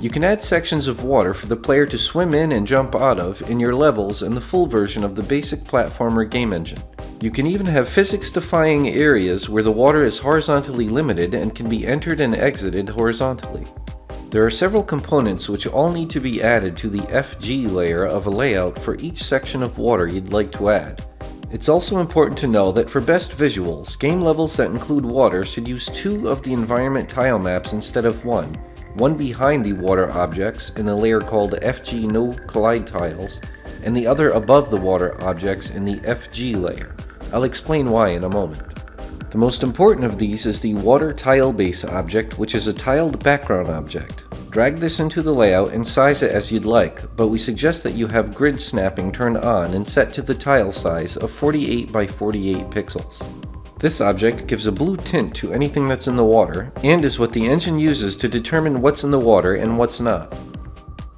You can add sections of water for the player to swim in and jump out of in your levels in the full version of the basic platformer game engine. You can even have physics-defying areas where the water is horizontally limited and can be entered and exited horizontally. There are several components which all need to be added to the FG layer of a layout for each section of water you'd like to add. It's also important to know that for best visuals, game levels that include water should use 2 of the environment tile maps instead of one behind the water objects in the layer called FG No Collide Tiles, and the other above the water objects in the FG layer. I'll explain why in a moment. The most important of these is the Water Tile Base object, which is a tiled background object. Drag this into the layout and size it as you'd like, but we suggest that you have grid snapping turned on and set to the tile size of 48 by 48 pixels. This object gives a blue tint to anything that's in the water, and is what the engine uses to determine what's in the water and what's not.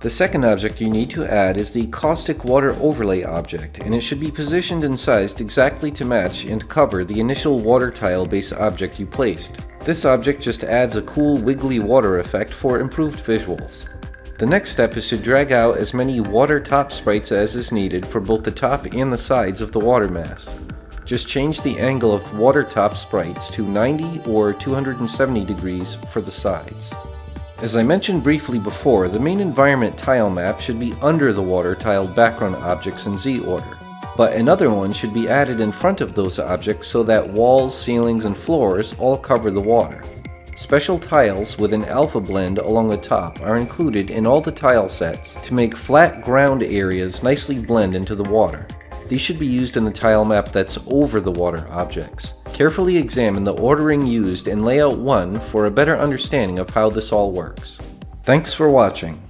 The second object you need to add is the Caustic Water Overlay object, and it should be positioned and sized exactly to match and cover the initial water tile base object you placed. This object just adds a cool wiggly water effect for improved visuals. The next step is to drag out as many water top sprites as is needed for both the top and the sides of the water mass. Just change the angle of water top sprites to 90 or 270 degrees for the sides. As I mentioned briefly before, the main environment tile map should be under the water tiled background objects in Z order, but another one should be added in front of those objects so that walls, ceilings, and floors all cover the water. Special tiles with an alpha blend along the top are included in all the tile sets to make flat ground areas nicely blend into the water. These should be used in the tile map that's over the water objects. Carefully examine the ordering used in Layout 1 for a better understanding of how this all works. Thanks for watching.